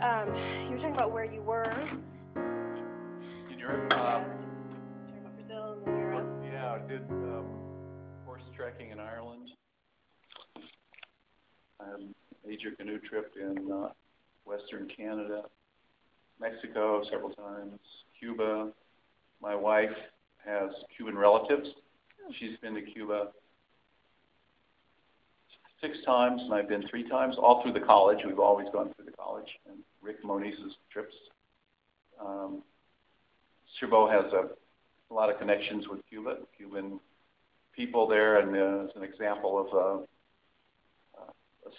you were talking about where you were. In Europe? Talking about Brazil and then Europe. Yeah, I did horse trekking in Ireland. I had a major canoe trip in Western Canada, Mexico several times, Cuba. My wife has Cuban relatives. She's been to Cuba 6 times, and I've been 3 times, all through the college. We've always gone through the college, and Rick Monize's trips. Chabot has a lot of connections with Cuba, Cuban people there, and it's an example of a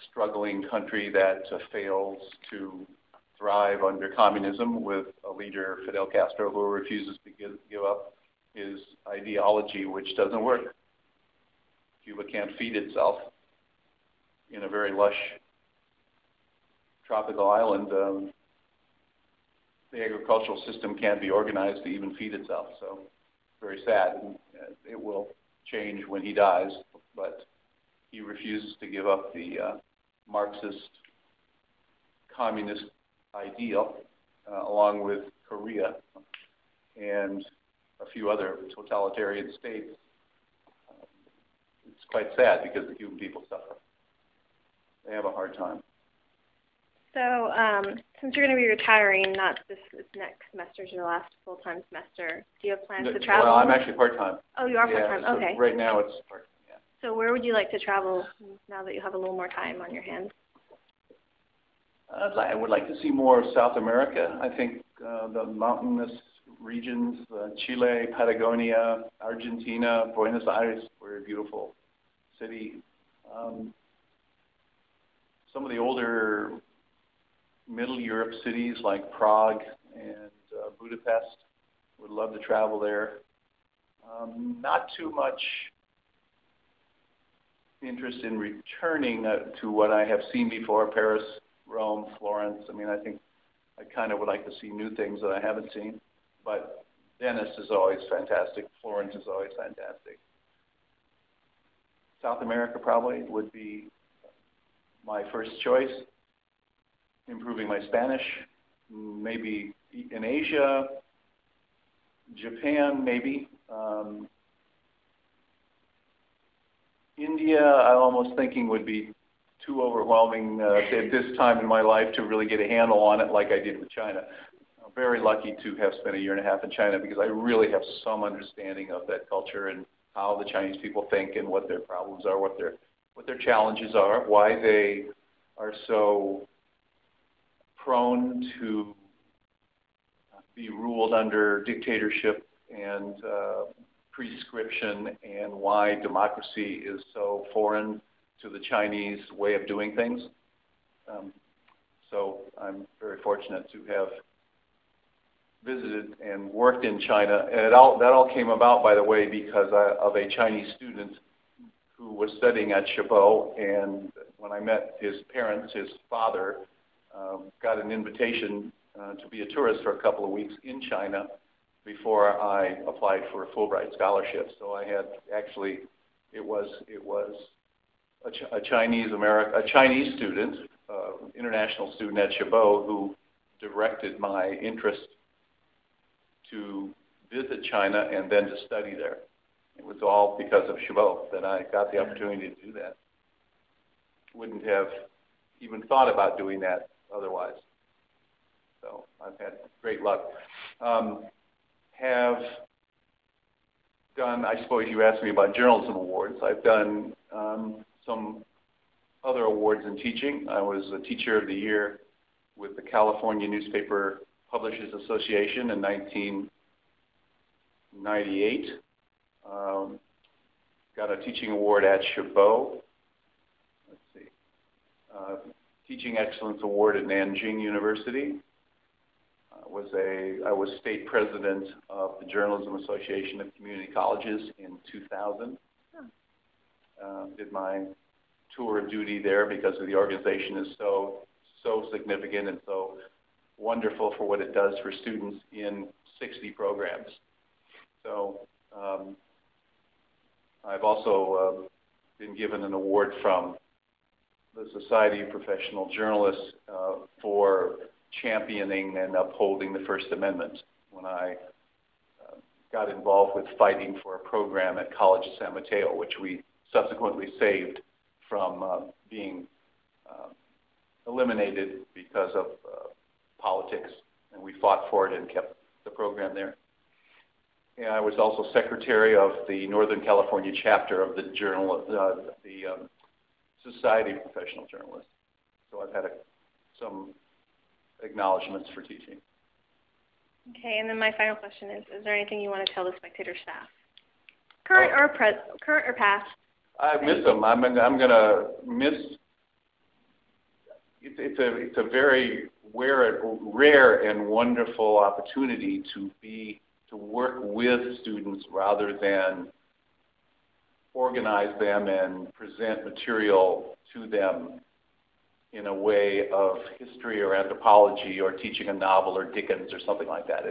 struggling country that fails to thrive under communism with a leader, Fidel Castro, who refuses to give up his ideology, which doesn't work. Cuba can't feed itself. In a very lush tropical island, the agricultural system can't be organized to even feed itself. So very sad. And it will change when he dies, but he refuses to give up the Marxist communist ideal, along with Korea and a few other totalitarian states. It's quite sad because the Cuban people suffer. They have a hard time. So, since you're going to be retiring, not this next semester, your last full-time semester, do you have plans to travel? Well, I'm actually part-time. Oh, you are part-time. So okay. Right now it's part-time. Yeah. So, where would you like to travel now that you have a little more time on your hands? I would like to see more of South America. I think the mountainous regions, Chile, Patagonia, Argentina, Buenos Aires, very beautiful city. Some of the older Middle Europe cities like Prague and Budapest, would love to travel there. Not too much interest in returning to what I have seen before, Paris, Rome, Florence. I mean, I think I kind of would like to see new things that I haven't seen. But Venice is always fantastic. Florence is always fantastic. South America probably would be my first choice. Improving my Spanish. Maybe in Asia, Japan maybe. India, I'm almost thinking would be too overwhelming at this time in my life to really get a handle on it like I did with China. I'm very lucky to have spent a year and a half in China because I really have some understanding of that culture and how the Chinese people think and what their problems are, what their challenges are, why they are so prone to be ruled under dictatorship and prescription, and why democracy is so foreign to the Chinese way of doing things. So I'm very fortunate to have visited and worked in China. And that all came about, by the way, because of a Chinese student who was studying at Chabot. And when I met his parents, his father got an invitation to be a tourist for a couple of weeks in China before I applied for a Fulbright scholarship. So I had actually, it was a Chinese student, international student at Chabot, who directed my interest to visit China and then to study there. It was all because of Chabot that I got the opportunity to do that. Wouldn't have even thought about doing that otherwise. So I've had great luck. Have done, I suppose you asked me about journalism awards. I've done some other awards in teaching. I was a Teacher of the Year with the California Newspaper Publishers Association in 1998. Got a teaching award at Chabot. Let's see. Teaching Excellence Award at Nanjing University. I was state president of the Journalism Association of Community Colleges in 2000. Did my tour of duty there because the organization is so significant and so wonderful for what it does for students in 60 programs. So I've also been given an award from the Society of Professional Journalists for championing and upholding the First Amendment when I got involved with fighting for a program at College of San Mateo, which we subsequently saved from being eliminated because of politics, and we fought for it and kept the program there. And I was also secretary of the Northern California chapter of the Society of Professional Journalists. So I've had some acknowledgments for teaching. Okay, and then my final question is there anything you want to tell the Spectator staff? Current or past? I miss them. I'm gonna miss. It's a very rare and wonderful opportunity to work with students rather than organize them and present material to them in a way of history or anthropology or teaching a novel or Dickens or something like that.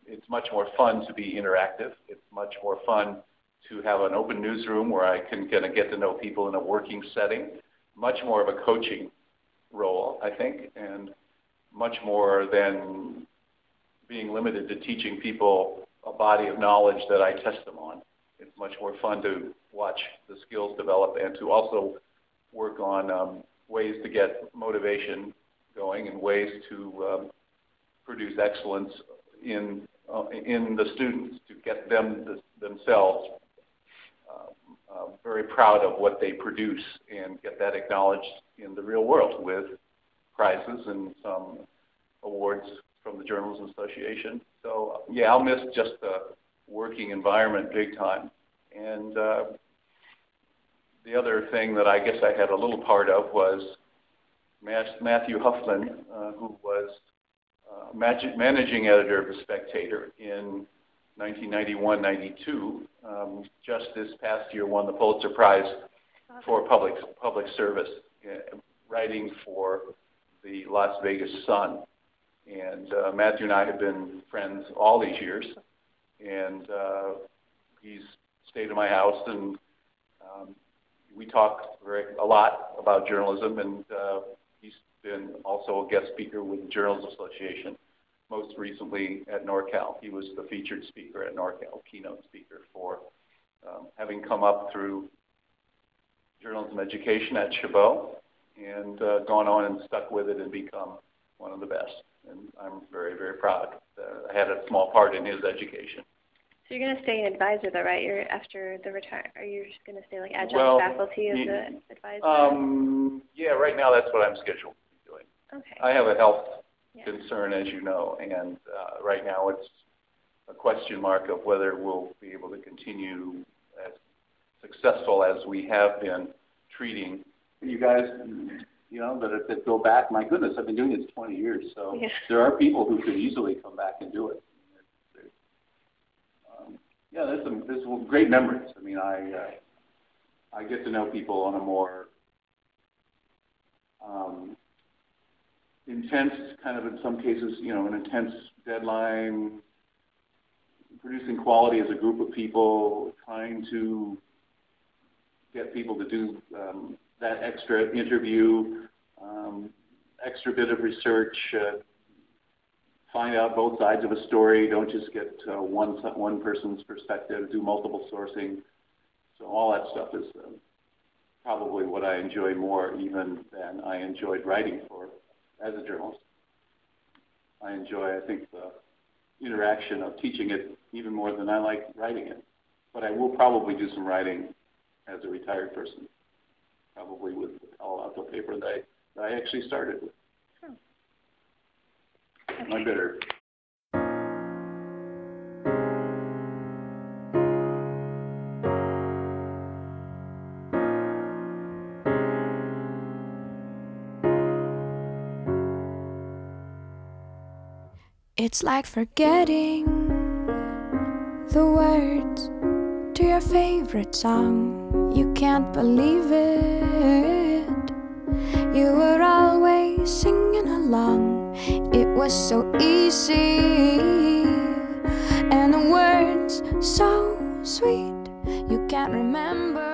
It's much more fun to be interactive. It's much more fun to have an open newsroom where I can get to know people in a working setting. Much more of a coaching role, I think, and much more than being limited to teaching people a body of knowledge that I test them on. It's much more fun to watch the skills develop and to also work on ways to get motivation going and ways to produce excellence in the students, to get them themselves very proud of what they produce and get that acknowledged in the real world with prizes and some awards from the Journalism Association. So yeah, I'll miss just the working environment big time. And the other thing that I guess I had a little part of was Matthew Huffman, who was managing editor of The Spectator in 1991-92. Just this past year won the Pulitzer Prize for public service, writing for the Las Vegas Sun. And Matthew and I have been friends all these years, and he's stayed at my house, and we talk a lot about journalism, and he's been also a guest speaker with the Journalism Association, most recently at NorCal. He was the featured speaker at NorCal, keynote speaker for having come up through journalism education at Chabot and gone on and stuck with it and become one of the best. And I'm very, very proud that I had a small part in his education. So you're going to stay an advisor, though, right? After the retire, are you just going to stay like adjunct faculty as an advisor? Yeah, right now that's what I'm scheduled to be doing. Okay. I have a health concern, as you know, and right now it's a question mark of whether we'll be able to continue as successful as we have been treating. You guys, that go back, my goodness, I've been doing this 20 years, so there are people who could easily come back and do it. There's some great memories. I mean, I get to know people on a more intense, kind of in some cases, an intense deadline, producing quality as a group of people, trying to get people to do that extra interview, extra bit of research, find out both sides of a story, don't just get one person's perspective, do multiple sourcing. So all that stuff is probably what I enjoy more even than I enjoyed writing as a journalist. I enjoy, I think, the interaction of teaching it even more than I like writing it. But I will probably do some writing as a retired person, probably with the Palo Alto paper that I actually started with. My bidder. It's like forgetting the words to your favorite song. You can't believe it. You were always singing along. It was so easy, and the words so sweet. You can't remember